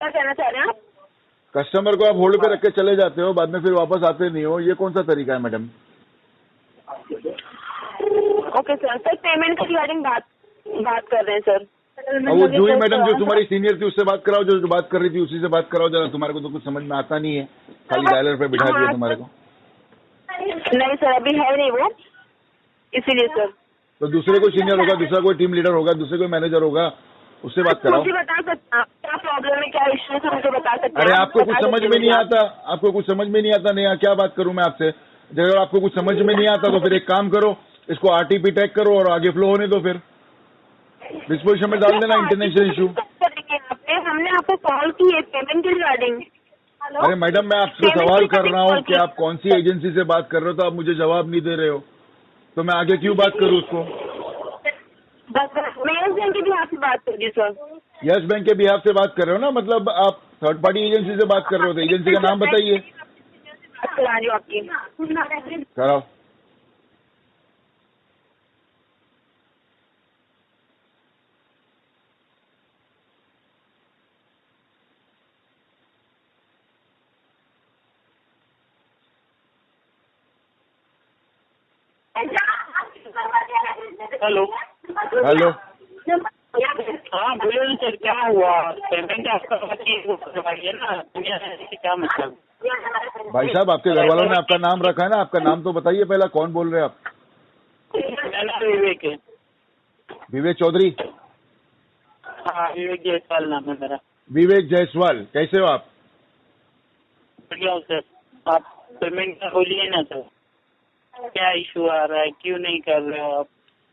क्या कहना चाह रहे हैं आप? कस्टमर को आप होल्ड पे रख के चले जाते हो, बाद में फिर वापस आते नहीं हो, ये कौन सा तरीका है मैडम? ओके सर, पेमेंट की रिगार्डिंग बात कर रहे हैं सर। और वो जूही मैडम जो तुम्हारी सीनियर थी उससे बात कराओ, जो बात कर रही थी उसी से बात कराओ जरा। तुम्हारे को तो कुछ समझ में आता नहीं है, खाली डायलर पे बिठा दिया तुम्हारे को। नहीं सर, अभी है नहीं वो, इसीलिए सर। तो दूसरे कोई सीनियर होगा, दूसरा कोई टीम लीडर होगा, दूसरे कोई मैनेजर होगा, उससे बात कराओ। मुझे बता सकते हैं क्या प्रॉब्लम है, क्या इश्यू है, मुझे बता सकते हैं? अरे आपको कुछ समझ में नहीं आता, आपको कुछ समझ में नहीं आता। नहीं, क्या बात करूं मैं आपसे? अगर आपको कुछ समझ में नहीं आता तो फिर एक काम करो, इसको आरटीपी टैग करो और आगे फ्लो होने दो, फिर डिस्पोजिशन में डाल देना इंटरनेशनल इशू। हमने आपको कॉल की है पेमेंट के रिगार्डिंग। अरे मैडम, मैं आपसे सवाल कर रहा हूँ कि आप कौन सी एजेंसी से बात कर रहे हो, तो आप मुझे जवाब नहीं दे रहे हो, तो मैं आगे क्यों बात करूँ उसको? मैं यस बैंक के बिहाफ से बात कर रही हूँ सर। यस बैंक के बिहाफ से बात कर रहे हो ना, मतलब आप थर्ड पार्टी एजेंसी से बात कर रहे हो, तो एजेंसी का नाम बताइए। करा रही हूँ आपकी। कराओ। हेलो हेलो, हाँ बोलिए सर, क्या हुआ? पेमेंट आपका बाकी करवाइए ना, क्या मतलब? भाई साहब, आपके घर वालों ने आपका नाम रखा है ना, आपका नाम तो बताइए पहला, कौन बोल रहे हैं आप? मेरा नाम विवेक है। विवेक चौधरी? हाँ, विवेक जायसवाल नाम है मेरा। विवेक जायसवाल, कैसे हो आप? बढ़िया हूँ सर। आप पेमेंट का बोलिए ना सर, क्या इशू आ रहा है, क्यों नहीं कर रहे हो आप?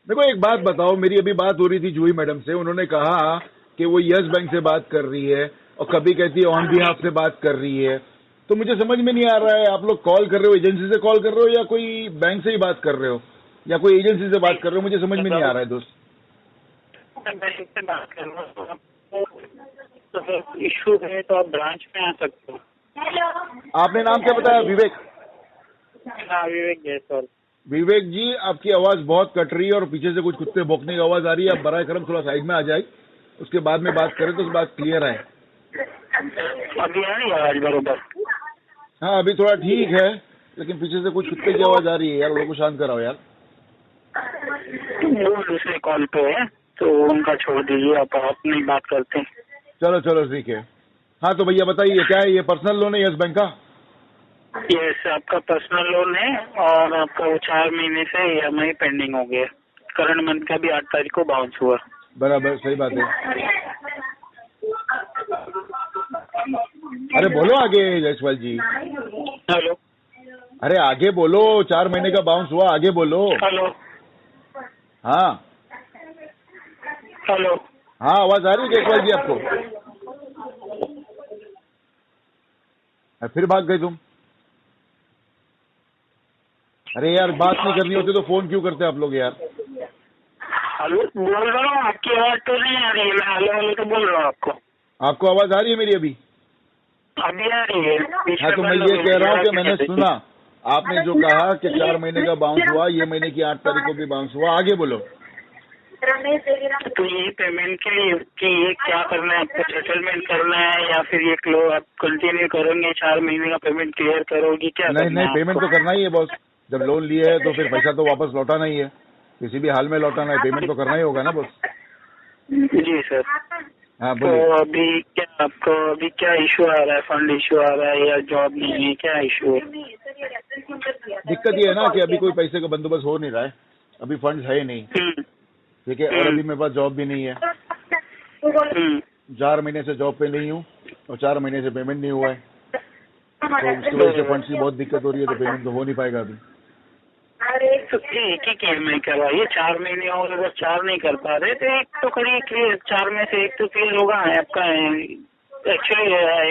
देखो एक बात बताओ, मेरी अभी बात हो रही थी जूही मैडम से, उन्होंने कहा कि वो यस बैंक से बात कर रही है और कभी कहती है ऑन बिहाफ से बात कर रही है, तो मुझे समझ में नहीं आ रहा है, आप लोग कॉल कर रहे हो, एजेंसी से कॉल कर रहे हो या कोई बैंक से ही बात कर रहे हो या कोई एजेंसी से बात कर रहे हो, मुझे समझ में नहीं आ रहा है दोस्त। बैंक से बात कर रहा हूँ, तो इशू है तो आप ब्रांच में आ सकते हो। आपने नाम क्या बताया? विवेक? हाँ, विवेक जायसवाल। विवेक जी, आपकी आवाज बहुत कट रही है और पीछे से कुछ कुत्ते भौंकने की आवाज आ रही है, आप बराए करम थोड़ा साइड में आ जाए, उसके बाद में बात करें तो बात क्लियर है। अभी आ रही है आवाज बरोबर? हाँ अभी थोड़ा ठीक है, लेकिन पीछे से कुछ कुत्ते की आवाज आ रही है यार, लोगों को शांत कराओ यार। वो दूसरे कॉल पे है तो उनका छोड़ दीजिए, आप अपनी बात करते हैं। चलो चलो ठीक है। हाँ तो भैया बताइए, क्या है ये पर्सनल लोन है यस बैंक का? यस, आपका पर्सनल लोन है और आपका वो 4 महीने से EMI पेंडिंग हो गया। करंट मंथ का भी 8 तारीख को बाउंस हुआ। बराबर, सही बात है। अरे बोलो आगे जयसवाल जी। हेलो, अरे आगे बोलो, 4 महीने का बाउंस हुआ, आगे बोलो। हेलो, हाँ हेलो, हाँ, आवाज आ रही है जयसवाल जी आपको? फिर भाग गए तुम। अरे यार, बात नहीं करनी होती तो फोन क्यों करते आप लोग यार? हेलो बोल रहा हूँ, आपकी आवाज तो नहीं आ रही है। मैं हेलो हेलो तो बोल रहा हूँ आपको। आपको आवाज आ रही है मेरी अभी? अभी आ रही है। हाँ तो मैं ये कह रहा हूँ कि मैंने सुना आपने जो कहा कि 4 महीने का बाउंस हुआ, ये महीने की 8 तारीख को भी बाउंस हुआ, आगे बोलो। तो ये पेमेंट के लिए कि ये क्या करना है, आपको सेटलमेंट करना है या फिर ये आप कंटिन्यू करोगे, 4 महीने का पेमेंट क्लियर करोगी, क्या नहीं करना नहीं, है पेमेंट तो करना ही है बॉस, जब लोन लिए है तो फिर पैसा तो वापस लौटाना ही है, किसी भी हाल में लौटाना है, पेमेंट तो करना ही होगा ना बॉस। जी सर। हाँ तो बोलिए। अभी क्या आपको अभी क्या इशू आ रहा है? फंड इशू आ रहा है या जॉब नहीं है, क्या इशू है? दिक्कत ये है ना कि अभी कोई पैसे का बंदोबस्त हो नहीं रहा है, अभी फंड है ही नहीं, ठीक है, और अभी मेरे पास जॉब भी नहीं है, 4 महीने से जॉब पे नहीं हूँ और 4 महीने से पेमेंट नहीं हुआ है, तो उसकी वजह से फंड्स की बहुत दिक्कत हो रही है, तो पेमेंट तो हो नहीं पाएगा अभी। तो एक ही EMI करवाइए, 4 महीने और अगर 4 नहीं कर पा रहे तो एक तो करिए क्लियर, 4 में से एक तो क्लियर होगा। आपका एक्चुअली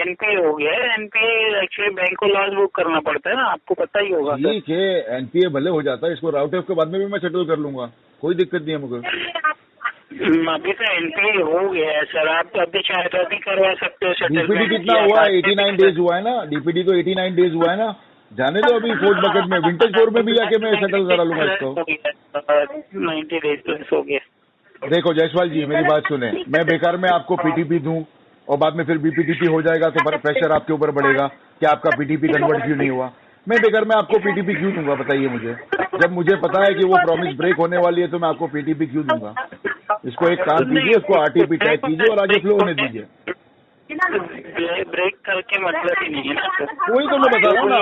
NPA हो गया है, NPA एक्चुअली बैंक को लॉस बुक करना पड़ता है ना, आपको पता ही होगा। ठीक है, NPA भले हो जाता है, इसको राउट ऑफ के बाद में भी मैं सेटल कर लूंगा, कोई दिक्कत नहीं है मुझे। अभी तो NPA हो गया है सर, आप अभी चाहे तो अभी करवा सकते हो सेटलमेंट। DPD कितना हुआ है? 89 डेज हुआ है ना, DPD तो 89 डेज हुआ है ना, जाने दो अभी फोर्थ बकेट में, विंटेज 4 में भी जाके मैं सेटल करा लूंगा इसको। 90 डेज प्लस हो गया। देखो जायसवाल जी, मेरी बात सुने, मैं बेकार में आपको PTP दूं और बाद में फिर बीपीटीपी हो जाएगा तो प्रेशर आपके ऊपर बढ़ेगा कि आपका पीटीपी कन्वर्ट क्यों नहीं हुआ। मैं बेकार मैं आपको पीटीपी क्यों दूंगा बताइए मुझे, जब मुझे पता है कि वो प्रॉमिस ब्रेक होने वाली है तो मैं आपको पीटीपी क्यों दूंगा। इसको एक काम कीजिए, उसको आरटीपी टैग कीजिए और आगे फ्लो होने दीजिए। ब्रेक करके मतलब ही नहीं है ना सर। वही तो मैं बता रहा हूँ ना,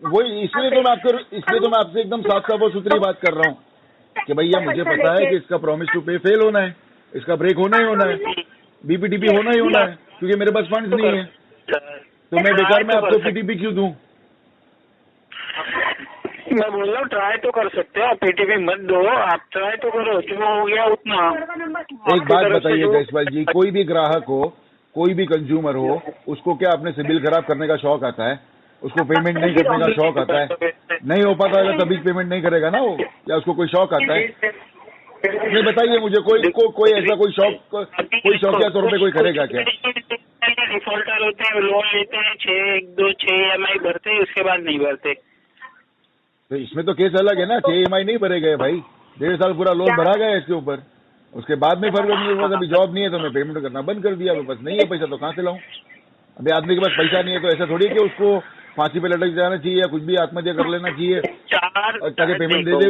वही इसलिए तो मैं आपसे एकदम साफ साफ और सुथरी बात कर रहा हूँ कि भैया मुझे पता है कि इसका प्रॉमिस टू पे फेल होना है, इसका ब्रेक होना ही होना है, बीपीटीपी होना ही होना है, क्योंकि मेरे पास फंड्स नहीं है। तो मैं बेकार में आपको पीटीपी क्यों दूं। मैं बोल रहा हूँ ट्राई तो कर सकते हो, आप पीटीपी मत दो, आप ट्राई तो करो, जो हो गया उतना। एक बात बताइए जयसवाल जी, कोई भी ग्राहक हो, कोई भी कंज्यूमर हो, उसको क्या अपने सिबिल खराब करने का शौक आता है? उसको पेमेंट नहीं करने का शौक आता है? नहीं हो पाता है तभी पेमेंट नहीं करेगा ना वो, या उसको कोई शौक आता है? नहीं बताइए मुझे, कोई ऐसा कोई शौकिया तौर पे कोई करेगा क्या? डिफॉल्टर होते हैं, लोन लेते हैं, 6 EMI भरते हैं, उसके बाद नहीं भरते। तो इसमें तो केस अलग है ना, 6 EMI नहीं भरे गए भाई, 1.5 साल पूरा लोन भरा गया इसके ऊपर, उसके बाद में फर्क नहीं हुआ। अभी जॉब नहीं है तो मैं पेमेंट करना बंद कर दिया, बस नहीं है पैसा तो कहाँ से लाऊं। अभी आदमी के पास पैसा नहीं है तो ऐसा थोड़ी है कि उसको फांसी पे लटक जाना चाहिए या कुछ भी आत्महत्या कर लेना चाहिए ताकि पेमेंट दे दे।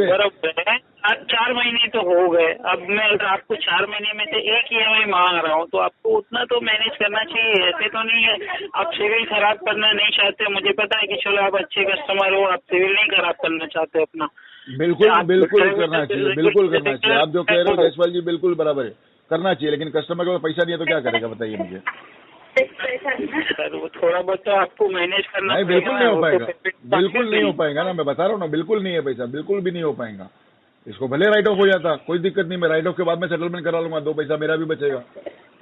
4 महीने तो हो गए, अब मैं आपको 4 महीने में से 1 EMI मांग रहा हूँ, तो आपको उतना तो मैनेज करना चाहिए। ऐसे तो नहीं है आप सिविल खराब करना नहीं चाहते, मुझे पता है कि चलो आप अच्छे कस्टमर हो, आप सिविल नहीं खराब करना चाहते अपना। बिल्कुल करना चाहिए, बिल्कुल करना चाहिए। आप जो कह रहे हो जयसवाल जी बिल्कुल बराबर है, करना चाहिए, लेकिन कस्टमर को पैसा नहीं है तो क्या करेगा बताइए मुझे। सर वो थोड़ा बहुत तो आपको मैनेज करना नहीं, बिल्कुल नहीं हो पाएगा, बिल्कुल नहीं हो पाएगा ना, मैं बता रहा हूँ ना, बिल्कुल नहीं है पैसा, बिल्कुल भी नहीं हो पाएगा। इसको भले राइट ऑफ हो जाता, कोई दिक्कत नहीं, मैं राइट ऑफ के बाद में सेटलमेंट करा लूंगा, 2 पैसा मेरा भी बचेगा,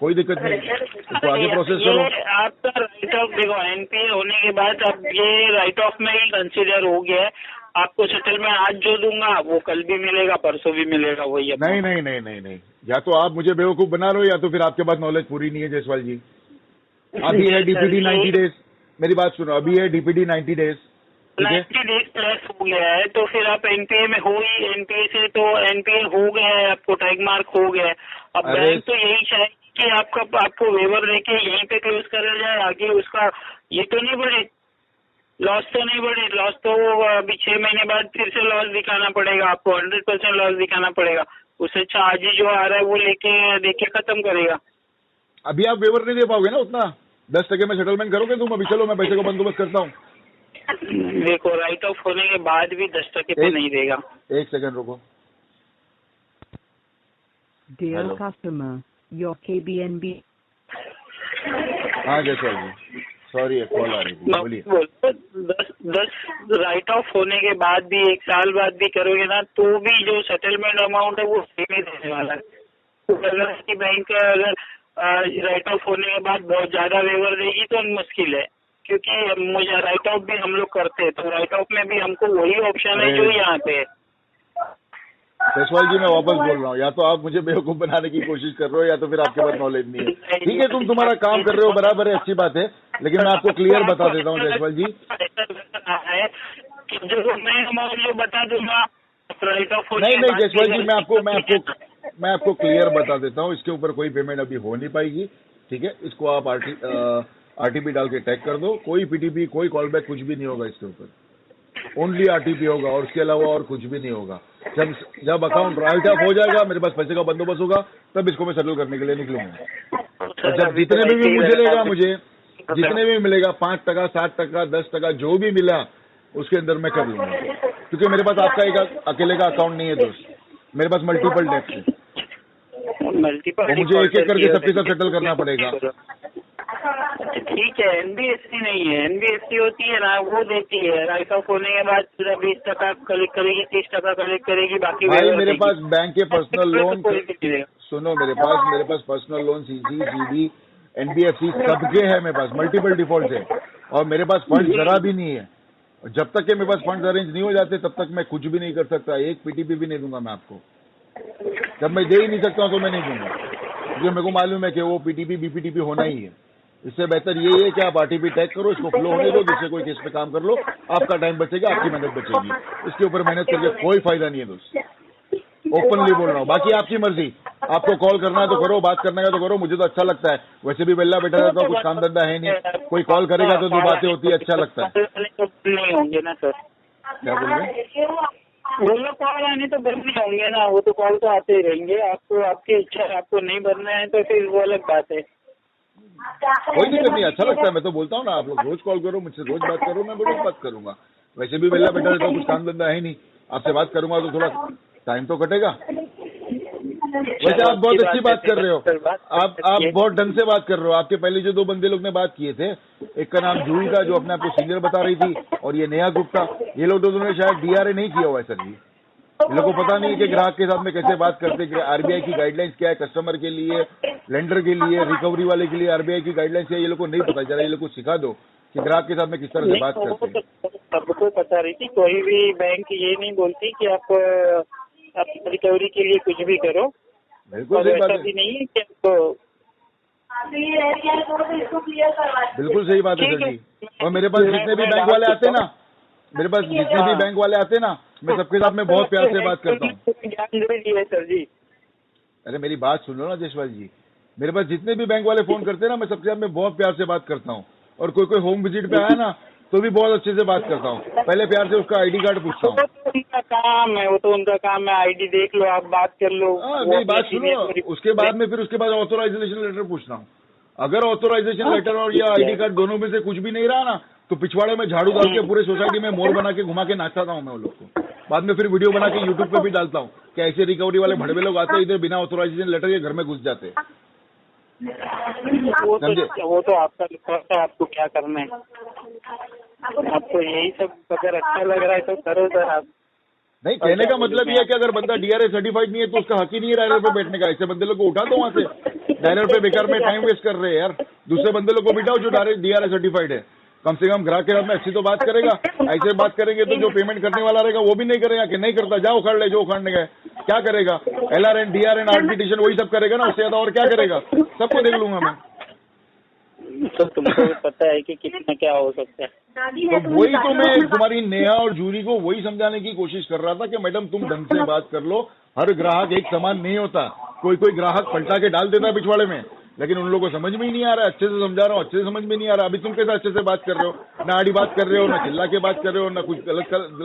कोई दिक्कत नहीं, इसको आगे प्रोसेस करो। आपका राइट ऑफ देखो, एनपीए होने के बाद अब ये राइट ऑफ में ही कंसीडर हो गया है। आपको सेटलमेंट आज जो दूंगा वो कल भी मिलेगा, परसों भी मिलेगा, वही। नहीं, या तो आप मुझे बेवकूफ बना रहे हो या तो फिर आपके पास नॉलेज पूरी नहीं है जयसवाल जी। अभी है डीपीडी 90 डेज, मेरी बात सुनो, अभी है डीपीडी 90 डेज, 90 डेज प्लस हो गया है तो फिर आप एनपीए में हो ही, एनपीए से तो एनपीए हो गया है, आपको टैग मार्क हो गया है। अब बैंक तो यही चाहेगी कि आपको वेवर देके यहीं पे क्लोज करा जाए, आगे उसका ये तो नहीं बढ़े, लॉस तो नहीं बढ़े। लॉस तो अभी 6 महीने बाद फिर से लॉस दिखाना पड़ेगा आपको, 100% लॉस दिखाना पड़ेगा। उससे अच्छा आज ही जो आ रहा है वो देके खत्म करेगा। अभी आप वेवर नहीं दे पाओगे ना उतना, 10% में सेटलमेंट करोगे तुम? अभी चलो मैं पैसे का बंदोबस्त करता हूँ। देखो राइट ऑफ होने के बाद भी 10% पे नहीं देगा। 1 सेकंड रुको। Dear customer, your KBNB। हाँ जयसवाल जी, सॉरी एक कॉल आ रही थी, बोलिए। 10 राइट ऑफ होने के बाद भी 1 साल बाद भी करोगे ना तो भी जो सेटलमेंट अमाउंट है वो सेम ही देने वाला है। कि बैंक अगर राइट ऑफ होने के बाद बहुत ज्यादा वेवर देगी तो मुश्किल है, क्योंकि मुझे राइट ऑफ भी हम लोग करते हैं, तो राइट ऑफ में भी हमको वही ऑप्शन है जो यहाँ पे है। जयसवाल जी मैं वापस बोल रहा हूँ, या तो आप मुझे बेवकूफ बनाने की कोशिश कर रहे हो या तो फिर आपके पास नॉलेज नहीं है। ठीक है, तुम तुम्हारा काम कर रहे हो, बराबर है, अच्छी बात है, लेकिन मैं आपको क्लियर बता देता हूँ जयसवाल जी। जो मैं अमाउंट जो बता दूंगा राइट ऑफ नहीं जयसवाल जी, मैं आपको क्लियर बता देता हूँ, इसके ऊपर कोई पेमेंट अभी हो नहीं पाएगी। ठीक है, इसको आप आरटीपी डाल के टैग कर दो, कोई पीटीपी, कोई कॉल बैक, कुछ भी नहीं होगा इसके ऊपर, ओनली आरटीपी होगा और उसके अलावा और कुछ भी नहीं होगा। जब अकाउंट राइट ऑफ हो जाएगा, मेरे पास पैसे का बंदोबस्त होगा, तब इसको मैं सेटल करने के लिए निकलूंगा। और जब जितने भी मुझे जितने भी मिलेगा, 5%, 7%, 10%, जो भी मिला उसके अंदर मैं कर लूंगा, क्योंकि मेरे पास आपका एक अकेले का अकाउंट नहीं है दोस्त, मेरे पास मल्टीपल डेप्ट है, मुझे एक करके सबके साथ सेटल करना पड़ेगा। ठीक है, एनबीएफसी नहीं है, एनबीएफसी होती है ना, वो देती है राइट ऑफ होने के बाद 20% कलेक्ट करेगी, 30% कलेक्ट करेगी, बाकी भाई मेरे पास बैंक के पर्सनल लोन, सुनो मेरे पास personal loan, CC, CD, NBFC सबके है मेरे पास, मल्टीपल डिफॉल्ट है, और मेरे पास फंड जरा भी नहीं है। जब तक के मेरे पास फंड अरेंज नहीं हो जाते तब तक मैं कुछ भी नहीं कर सकता, एक पीटीपी भी नहीं दूंगा मैं आपको। जब मैं दे ही नहीं सकता हूँ तो मैं नहीं दूंगा, क्योंकि मेरे को मालूम है कि वो पीटीपी बीपीटीपी होना ही है। इससे बेहतर ये है कि आप आरटीपी टैग करो, इसको फ्लो होने दो, दूसरे कोई केस पे काम कर लो, आपका टाइम बचेगा, आपकी मेहनत बचेगी। इसके ऊपर मेहनत करके कोई फायदा नहीं है दोस्त, ओपनली बोल रहा हूँ, बाकी आपकी मर्जी। आपको कॉल करना है तो करो, बात करने का तो करो, मुझे तो अच्छा लगता है। वैसे भी बेल्ला बैठा रहता हूँ, कुछ काम धंधा है नहीं, कोई कॉल करेगा तो 2 बातें होती है, अच्छा लगता है। नहीं होंगे ना सर, क्या बोल रहे? वो लोग कॉल आने तो बंद नहीं होंगे ना, वो तो कॉल तो आते ही रहेंगे। आपको आपकी इच्छा है, आपको नहीं भरना है तो फिर वो अलग बात है। कोई दिक्कत नहीं, अच्छा लगता है। मैं तो बोलता हूँ ना, आप लोग रोज कॉल करो, मुझसे रोज बात करो, मैं रोज बात करूंगा। वैसे भी बेल्ला बैठा रहता हूँ, कुछ काम धंधा है नहीं, आपसे बात करूंगा तो थोड़ा टाइम तो कटेगा। वैसे आप बहुत अच्छी बात कर रहे हो, आप बहुत ढंग से बात कर रहे हो। आपके पहले जो 2 बंदे लोग ने बात किए थे, एक का नाम जूही था जो अपने आप को सीनियर बता रही थी, और ये नेहा गुप्ता, ये लोग दोनों ने शायद DRA नहीं किया हुआ है सर जी। इन लोगों को पता नहीं है कि ग्राहक के साथ में कैसे बात करते हैं, RBI की गाइडलाइंस क्या है, कस्टमर के लिए, लेंडर के लिए, रिकवरी वाले के लिए RBI की गाइडलाइंस है, ये लोग को नहीं पता। जरा ये लोग को सिखा दो कि ग्राहक के साथ में किस तरह से बात करते हैं। सबको पता रही थी, कोई भी बैंक ये नहीं बोलती कि आप रिकवरी के लिए कुछ भी करो। बिल्कुल सही बात है, भी नहीं है कि आपको बिल्कुल सही बात है सर जी। और मेरे पास जितने भी बैंक वाले आते हैं ना, मेरे पास जितने भी बैंक वाले आते हैं ना, मैं सबके साथ में बहुत प्यार से बात करता हूँ। सर जी, अरे मेरी बात सुन लो ना जयसवाल जी, मेरे पास जितने भी बैंक वाले फोन करते हैं ना, मैं सबके साथ में बहुत प्यार से बात करता हूँ। और कोई होम विजिट पे आया ना तो भी बहुत अच्छे से बात करता हूँ। पहले प्यार से उसका ID कार्ड पूछता हूँ। उनका काम है, वो तो उनका काम है। ID देख लो, आप बात कर लो। मेरी बात सुनो, उसके बाद में फिर उसके बाद ऑथोराइजेशन लेटर पूछना हूँ। अगर ऑथोराइजेशन लेटर और या ID कार्ड दोनों में से कुछ भी नहीं रहा ना, तो पिछवाड़े में झाड़ू डाल के पूरे सोसाइटी में मोर बना के घुमा के नाचता हूँ मैं उन लोग को। बाद में फिर वीडियो बना के यूट्यूब पे भी डालता हूँ कि ऐसे रिकवरी वाले भड़वे लोग आते हैं इधर बिना ऑथोराइजेशन लेटर के घर में घुस जाते हैं। वो तो आपका है, आपको क्या करना है। आपको यही सब अगर अच्छा लग रहा है तो करो सर आप। नहीं, कहने का मतलब ये है कि अगर बंदा DRA सर्टिफाइड नहीं है तो उसका हक ही नहीं है डायलर पे बैठने का। ऐसे बंदे लोग को उठा दो वहां से, डायलर पे बेकार में टाइम वेस्ट कर रहे हैं यार। दूसरे बंदे लोग को बिठाओ जो DRA सर्टिफाइड है, कम से कम ग्राहक के साथ में अच्छी तो बात करेगा। ऐसे बात करेंगे तो जो पेमेंट करने वाला रहेगा वो भी नहीं करेगा कि नहीं करता, जाओ उखाड़ ले जो उखाड़ने गए। क्या करेगा? LRN, DRN, आर्बिट्रेशन वही सब करेगा ना, उससे ज्यादा और क्या करेगा? सबको देख लूंगा मैं। तो तुमको पता है कि कितना क्या हो सकता है। तो वही तो मैं तुम्हारी नेहा और जूरी को वही समझाने की कोशिश कर रहा था कि मैडम तुम ढंग से बात कर लो। हर ग्राहक एक समान नहीं होता, कोई कोई ग्राहक पलटा के डाल देता है पिछवाड़े में, लेकिन उन लोगों को समझ में ही नहीं आ रहा है। अच्छे से समझा रहा हूँ, अच्छे से समझ में नहीं आ रहा। अभी तुम कैसे अच्छे से बात कर रहे हो, ना आड़ी बात कर रहे हो, ना चिल्ला के बात कर रहे हो, ना कुछ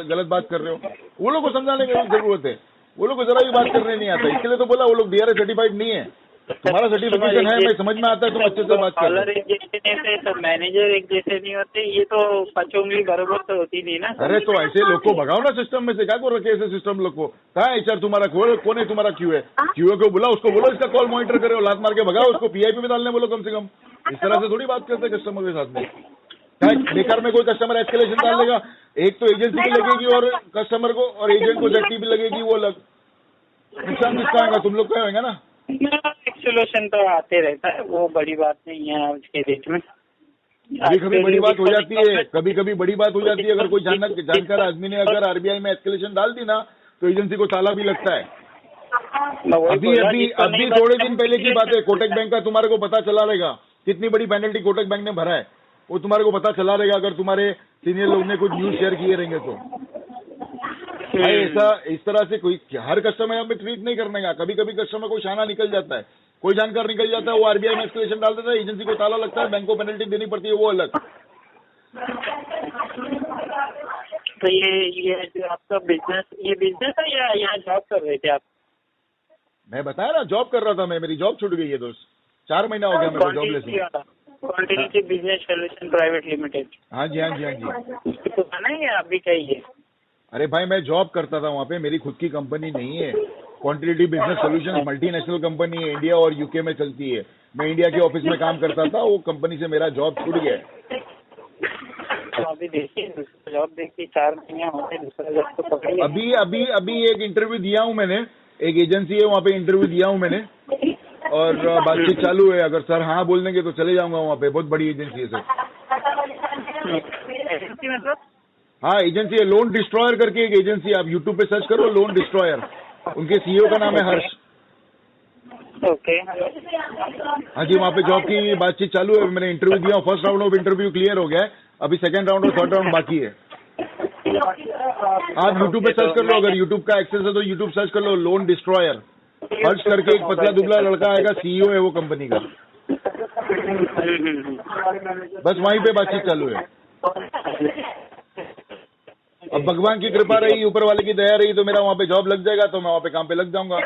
गलत बात कर रहे हो। वो लोग को समझाने की जरूरत है, वो लोग को जरा भी बात करने नहीं आता। इसके लिए तो बोला वो लोग DRA सर्टिफाइड नहीं है। तुम्हारा सर्टिफिकेशन है, मैं समझ में आता है, तुम अच्छे से बात कर रहे हो। एक जैसे नहीं थे तो मैनेजर एक जैसे नहीं होते, ये तो 5 उंगली बराबर तो होती नहीं ना। अरे तो ऐसे लोग को भगाओ ना सिस्टम में से, क्या को रखे ऐसे सिस्टम लोग को। कहाँ है HR तुम्हारा? कौन है तुम्हारा QA? QA को बुलाओ, उसको बोलो इसका कॉल मॉनिटर करे, लात मार के भगाओ उसको, PIP में डालने बोलो कम से कम। इस तरह से थोड़ी बात करते कस्टमर के साथ में। क्या बेकार में कोई कस्टमर एस्केलेशन डाल देगा? एक तो एजेंसी की लगेगी और कस्टमर को और एजेंट को ZT भी लगेगी, वो अलग। नुकसान किसका आएगा? तुम लोग का होगा ना। सोल्यूशन तो आते रहता है, वो बड़ी बात नहीं है आज के डेट में। कभी कभी बड़ी बात हो जाती है, कभी कभी बड़ी बात हो जाती है। अगर कोई जानकार आदमी ने अगर RBI में एस्केलेशन डाल दी ना, तो एजेंसी को ताला भी लगता है। अभी थोड़े दिन पहले की बात है, कोटक बैंक का तुम्हारे को पता चला रहेगा कितनी बड़ी पेनल्टी कोटक बैंक ने भरा है, वो तुम्हारे को पता चला रहेगा अगर तुम्हारे सीनियर लोग ने कुछ न्यूज शेयर किए रहेंगे तो। ऐसा इस तरह से कोई हर कस्टमर में ट्रीट नहीं करने का। कभी कभी कस्टमर को शाना निकल जाता है, कोई जानकार निकल जाता है, वो RBI में एस्केलेशन डाल देता है, एजेंसी को ताला लगता है, बैंक को पेनल्टी देनी पड़ती है, वो अलग। तो ये जो आपका बिजनेस, ये बिजनेस है या यहाँ जॉब कर रहे थे आप? मैं बताया ना, जॉब कर रहा था मैं, मेरी जॉब छूट गई है दोस्त। 4 महीना हो गया मेरे को जॉबलेस हूँ। Continuity business solution private limited. हाँ जी, हाँ जी, हाँ जी। तो नहीं है अभी क्या ही है? अरे भाई मैं जॉब करता था वहाँ पे, मेरी खुद की कंपनी नहीं है। Quantity business solutions multinational company है, इंडिया और UK में चलती है। मैं इंडिया के ऑफिस में काम करता था, वो कंपनी से मेरा जॉब छूट गया। तो अभी देखिए जॉब देखिए 4 महीने होते, दूसरा जॉब तो पकड़िए। अभी एक इंटरव्यू दिया हूँ मैंने, एक एजेंसी है वहाँ पे इंटरव्यू दिया हूँ मैंने, और बातचीत चालू है। अगर सर हाँ बोल देंगे तो चले जाऊंगा वहाँ पे। बहुत बड़ी एजेंसी है सर। एजेंसी मतलब? हाँ एजेंसी है, लोन डिस्ट्रॉयर करके एक एजेंसी, आप यूट्यूब पे सर्च करो, लोन डिस्ट्रॉयर। उनके CEO का नाम है हर्ष। ओके। हाँ जी, वहाँ पे जॉब की बातचीत चालू है। मैंने इंटरव्यू दिया, first round of interview clear हो गया है, अभी सेकंड राउंड और थर्ड राउंड बाकी है। आप यूट्यूब पे सर्च कर लो, अगर यूट्यूब का एक्सेस है तो यूट्यूब सर्च कर लो, लोन डिस्ट्रॉयर। हर्ष करके एक पतला दुबला लड़का आएगा, सीईओ है वो कंपनी का, बस वहीं पे बातचीत चालू है। अब भगवान की कृपा रही, ऊपर वाले की दया रही तो मेरा वहाँ पे जॉब लग जाएगा, तो मैं वहाँ पे काम पे लग जाऊंगा।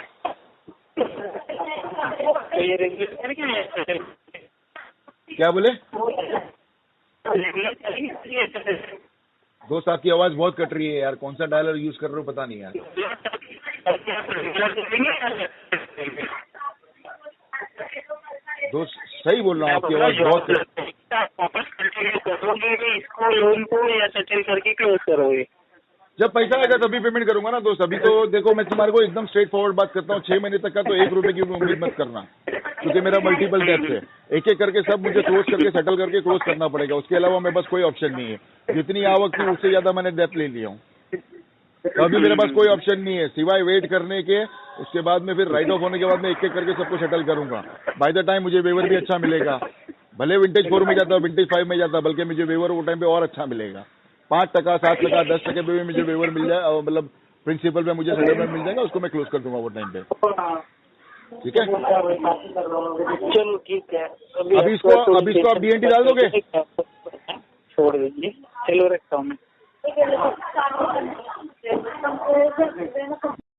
क्या बोले दोस्त? आपकी आवाज बहुत कट रही है यार, कौन सा डायलर यूज कर रहे हो पता नहीं यार। दोस्त सही बोल रहा हूँ, आपकी आवाज बहुत इसको लोन को या सेटल करके क्लोज करोगे? जब पैसा आएगा तभी पेमेंट करूंगा ना दोस्त। अभी तो देखो मैं तुम्हारे को एकदम स्ट्रेट फॉरवर्ड बात करता हूँ, 6 महीने तक का तो 1 रुपए की उम्मीद मत करना, क्योंकि मेरा मल्टीपल डेप्थ है। एक एक करके सब मुझे क्लोज करके सेटल करके क्लोज करना पड़ेगा, उसके अलावा मेरे पास कोई ऑप्शन नहीं है। जितनी आवक थी उससे ज्यादा मैंने डेप्थ ले लिया हूँ, तो अभी मेरे पास कोई ऑप्शन नहीं है सिवाय वेट करने के। उसके बाद में फिर राइट ऑफ होने के बाद में एक एक करके सबको सेटल करूंगा। बाय द टाइम मुझे वेवर भी अच्छा मिलेगा, भले विंटेज 4 में जाता, विंटेज 5 में जाता, बल्कि मुझे वेवर वो टाइम पे और अच्छा मिलेगा। 5%, 7%, 10% पे भी मुझे वेवर मिल जाए, मतलब प्रिंसिपल पे मुझे सेटलमेंट मिल जाएगा, उसको मैं क्लोज कर दूंगा वो टाइम पे। ठीक है, चलो ठीक है। अभी इसको आप BNT डाल दोगे? छोड़ दीजिए, चलो रखता हूँ मैं।